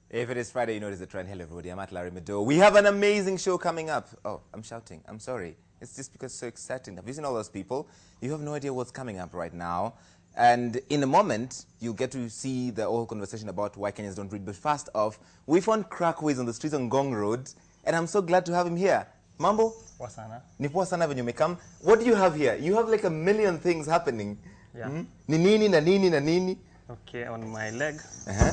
If it is Friday, you know it is the trend. Hello, everybody. I'm at Larry Meadow. We have an amazing show coming up. Oh, I'm shouting. I'm sorry. It's just because it's so exciting. Have you seen all those people? You have no idea what's coming up right now. And in a moment, you'll get to see the whole conversation about why Kenyans don't read. But first off, we found Crackways on the streets on Ngong Road, and I'm so glad to have him here. Mambo? Poa sana. Ni poa sana venye umekam. What do you have here? You have like a million things happening. Yeah. Ni nini na nini na nini? Okay, on my leg. Uh-huh.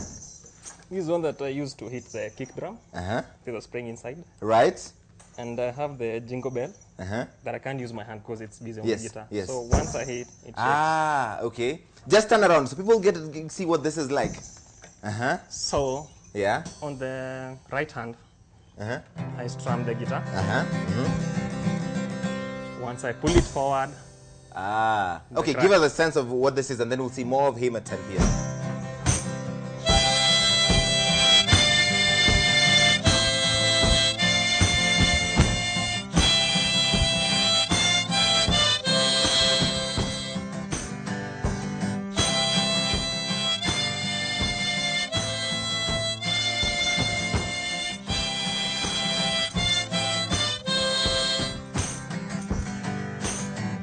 This is one that I used to hit the kick drum. Uh-huh. There's a spring inside. Right. And I have the jingle bell Uh-huh. that I can't use my hand because it's busy on Yes, the guitar. yes. So once I hit, it shakes. Ah, okay. Just turn around so people get to see what this is like. Uh-huh. So Yeah. on the right hand, Uh-huh. I strum the guitar. Uh-huh. Once I pull it forward, Ah. The Okay, crack. give us a sense of what this is and then we'll see more of him at 10 p.m.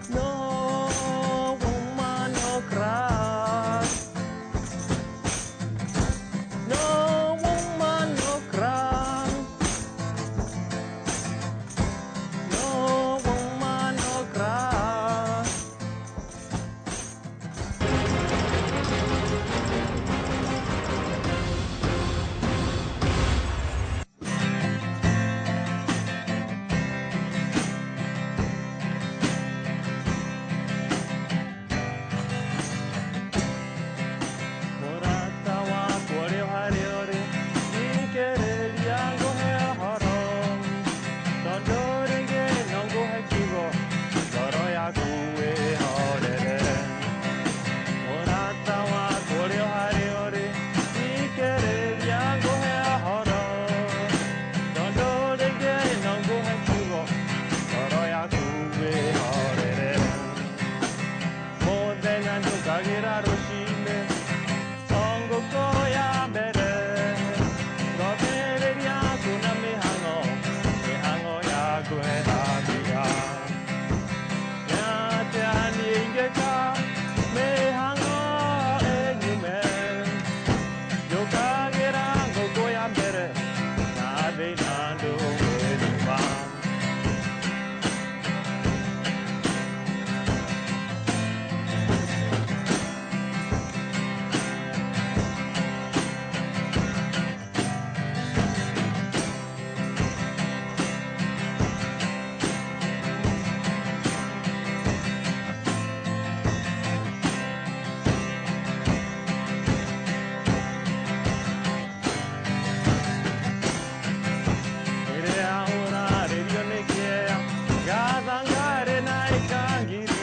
no woman, no cry. No woman, no cry. No woman, no cry. Morata wa kore hare ore, ikereria ngohe horo. Tondore ge nongo hekigo, toro yaku e horere. Morata wa kore hare ore, ikereria ngohe horo. Tondore ge nongo hekigo, toro yaku e horere. Modena ntukagira rushime, songo koya mbere. Ngokereria kuna mihango yaku e habiga. Nyate ani ingeka, mihango enyume. Yokagira ngoko ya mbere, nade nando enyuma. Ere ahora rerio ne kia, gadangare na ikangiri.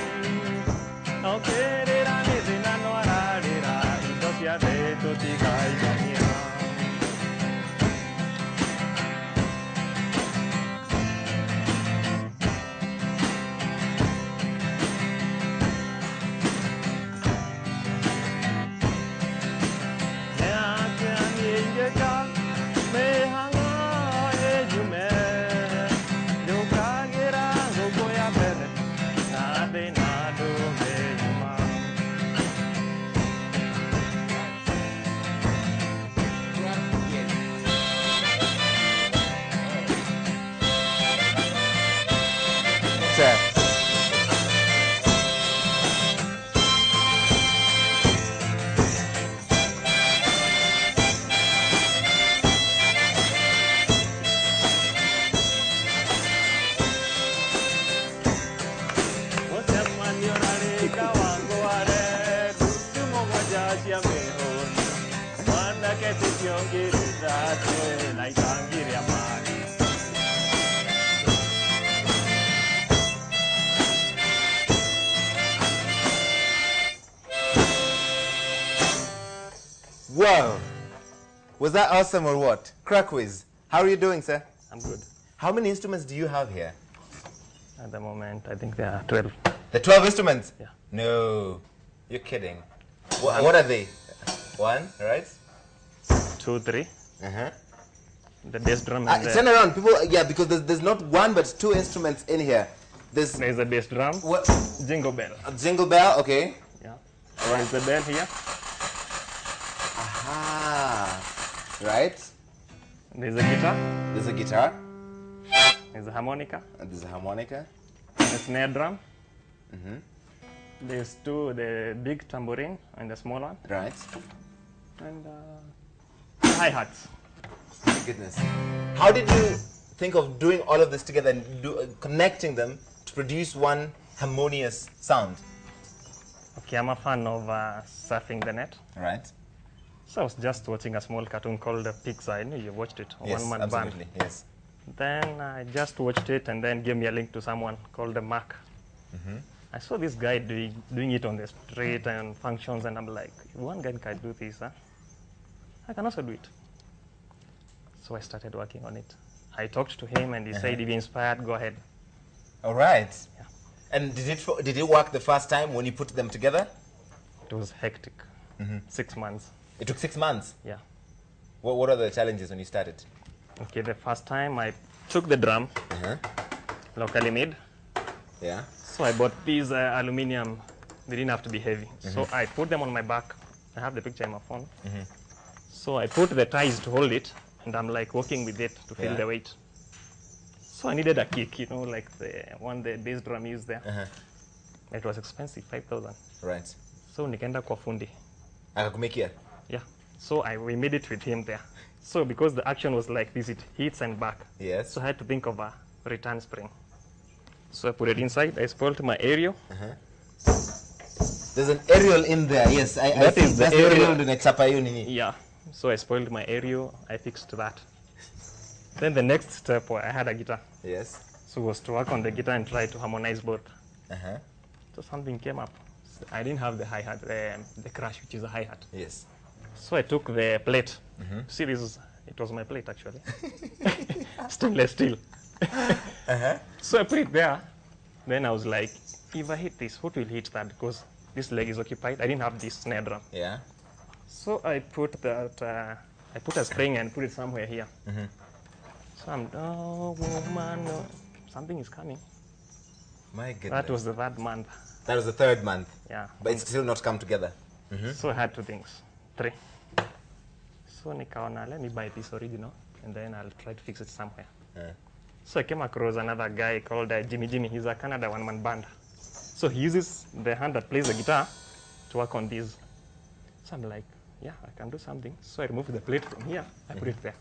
No querera ne zina no ararira, indosia de totika ikania. Neake ani ingeka, me hanga ejume. Yokagira ngoko ya mbere, nade nado enyuma. Sir. Wow. Was that awesome or what? Crackways. How are you doing, sir? I'm good. How many instruments do you have here? At the moment, I think there are 12. The 12 instruments? Yeah. No. You're kidding. What are they? One, right? 2, 3. The bass drum and Turn around, people. Yeah, because there's not one but two instruments in here. there's a bass drum. What? Jingle bell. A jingle bell. Okay. Yeah. There's the bell here. Aha. Right. There's a guitar. There's a guitar. There's a harmonica. And there's a harmonica. A snare drum. There's the big tambourine and the small one. Right. And hi-hats. My goodness. How did you think of doing all of this together and connecting them to produce one harmonious sound? Okay, I'm a fan of surfing the net. Right. So I was just watching a small cartoon called Pixar. I know you watched it. Yes, One man absolutely. band. Yes. Then I just watched it and then gave me a link to someone called Mark. I saw this guy doing it on the street and functions, and I'm like, if one guy can do this, huh? I can also do it. So I started working on it. I talked to him and he said, if you're inspired, go ahead. All right. Yeah. And did it work the first time when you put them together? It was hectic. 6 months. It took 6 months. Yeah. What are the challenges when you started? Okay, the first time I took the drum, locally made. Yeah. So I bought these aluminum. They didn't have to be heavy. So I put them on my back. I have the picture in my phone. So I put the ties to hold it, and I'm like walking with it to feel the weight. So I needed a kick, you know, like the one the bass drum used there. It was expensive, 5,000. Right. So nikaenda kwa fundi. Akakumekia? Yeah. So we made it with him there. So because the action was like this, it hits and back. Yes. So I had to think of a return spring. So I put it inside. I spoiled my aerial. There's an aerial in there. Yes, That is the aerial. Yeah. So I spoiled my aerial. I fixed that. Then the next step, I had a guitar. Yes. So was to work on the guitar and try to harmonize both. So something came up. I didn't have the hi-hat, the crash, which is a hi-hat. Yes. So I took the plate. See, it was my plate actually. Stainless steel. So I put it there. Then I was like, if I hit this, what will hit that? Because this leg is occupied. I didn't have this snare drum. Yeah. So I put that, I put a spring and put it somewhere here. So I'm, oh woman, no. Something is coming. My goodness. That was the third month. That was the 3rd month. Yeah. But it's still not come together. So I had 2 things, 3. So nikaona, let me buy this original and then I'll try to fix it somewhere. So I came across another guy called Jimmy. He's a Canada one-man band. So he uses the hand that plays the guitar to work on these. So I'm like, yeah, I can do something. So I removed the plate from here. I put it there.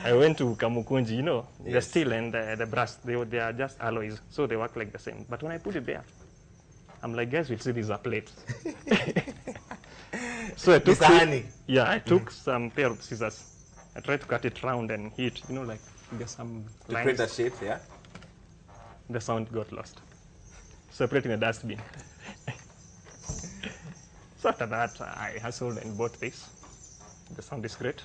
I went to Kamukunji, you know, the steel and the brass, they are just alloys, so they work like the same. But when I put it there, I'm like, guys will see these are plates. So I took I took some pair of scissors. I tried to cut it round and hit, you know, like there's some To lines. create that shape, yeah? The sound got lost. So I put it in a dustbin. So after that, I hustled and bought this. The sound is great.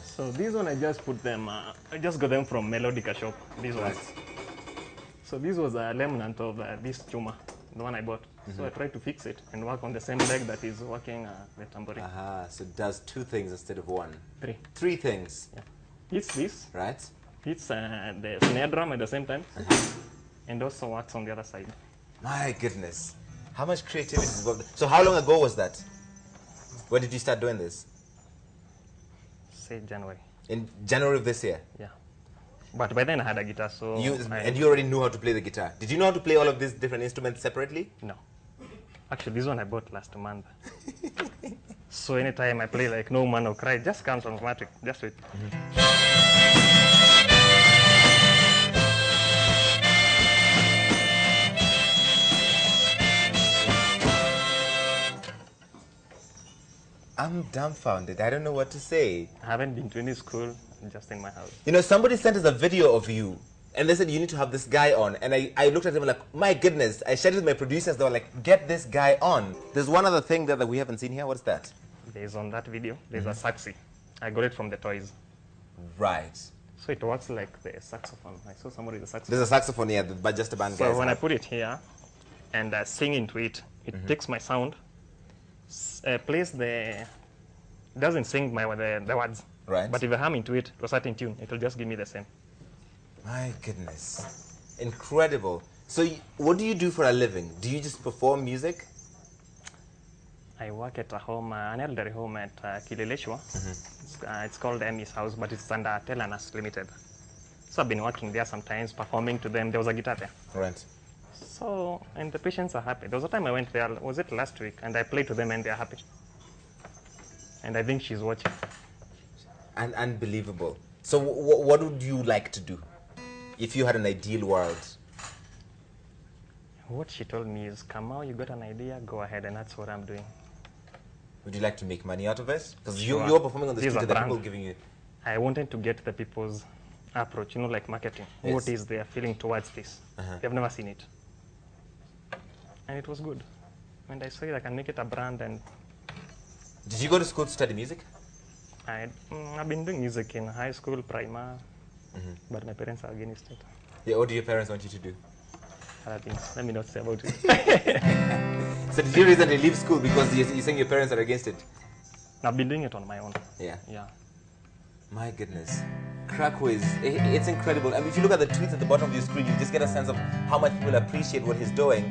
So these one I just put them, I just got them from Melodica shop, these ones. So this was a remnant of this Chuma, the one I bought. So I tried to fix it and work on the same leg that is working the tambourine. So it does 2 things instead of 1. 3. 3 things. Yeah. It's this, Right? it's the snare drum at the same time, and also works on the other side. My goodness. How much creativity is involved? So how long ago was that? When did you start doing this? Say January. In January of this year? Yeah. But by then I had a guitar, so And you already knew how to play the guitar. Did you know how to play all of these different instruments separately? No. Actually, this one I bought last month. So anytime I play like No Man No Cry, it just comes automatic. Just wait. I'm dumbfounded. I don't know what to say. I haven't been to any school, I'm just in my house. You know, somebody sent us a video of you, and they said you need to have this guy on. And I looked at him like, my goodness. I shared it with my producers. They were like, get this guy on. There's one other thing that we haven't seen here. What's that? There's on that video, there's a saxi. I got it from the toys. Right. So it works like the saxophone. I saw somebody with a saxophone. There's a saxophone here, but just a band guys. So when I put it here and sing into it, it takes my sound, plays the It doesn't sing the words. Right. But if I hum into it to a certain tune, it will just give me the same. My goodness. Incredible. So what do you do for a living? Do you just perform music? I work at a home, an elderly home at Kileleshwa. It's called Emmy's House, but it's under Telanas Limited. So I've been working there sometimes, performing to them. There was a guitar there. Right. So, and the patients are happy. There was a time I went there, was it last week, and I played to them and they're happy. And I think she's watching. And unbelievable. So what would you like to do if you had an ideal world? What she told me is, Kamau, you got an idea, go ahead, and that's what I'm doing. Would you like to make money out of it? Because Sure. you're performing on the This is street a and the brand. people giving you... I wanted to get the people's approach, like marketing. Yes. What is their feeling towards this? They've never seen it. And it was good. And I said I can make it a brand, and Did you go to school to study music? I've been doing music in high school, primary, but my parents are against it. Yeah, what do your parents want you to do? Other things. Let me not say about it. So did you recently leave school because you're saying your parents are against it? I've been doing it on my own. Yeah. Yeah. My goodness. Crackwiz, it's incredible. I mean, if you look at the tweets at the bottom of your screen, you just get a sense of how much people appreciate what he's doing.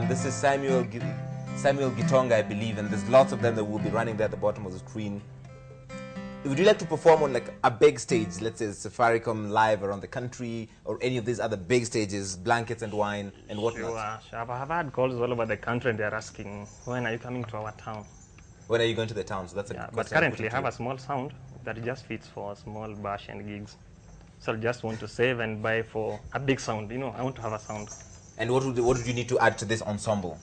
This is Samuel Gitonga, I believe, and there's lots of them that will be running there at the bottom of the screen. Would you like to perform on like a big stage, let's say Safaricom Live around the country, or any of these other big stages, Blankets and Wine and whatnot? Sure. I've had calls all over the country, and they're asking, when are you coming to our town? When are you going to the town? So that's a Yeah, good but question I'll currently put I it have to a small sound that just fits for small bash and gigs. So I just want to save and buy for a big sound. I want to have a sound. you. And what would you need to add to this ensemble?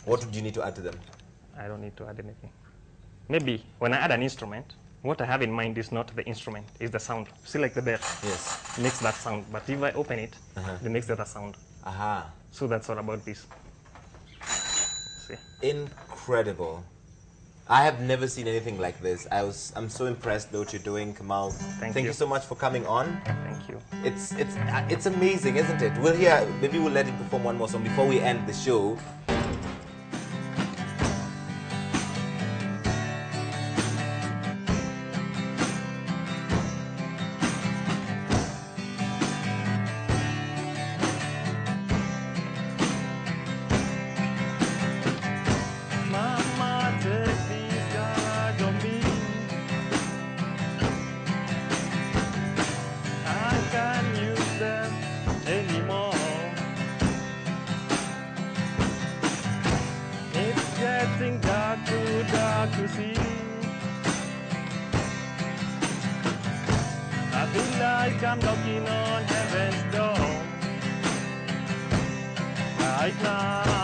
What would you need to add to them? I don't need to add anything. Maybe when I add an instrument, what I have in mind is not the instrument, it's the sound. See, like the bell, Yes. it makes that sound. But if I open it, it makes the other sound. Aha. So that's all about this. See. Incredible. I have never seen anything like this. I'm so impressed with what you're doing, Kamau. Thank you you. so much for coming on. Thank you. It's amazing, isn't it? Maybe we'll let him perform one more song before we end the show. Mama, take these guys on me. I can't use them anymore. It's getting dark to see. I feel like I'm knocking on heaven's door. Right now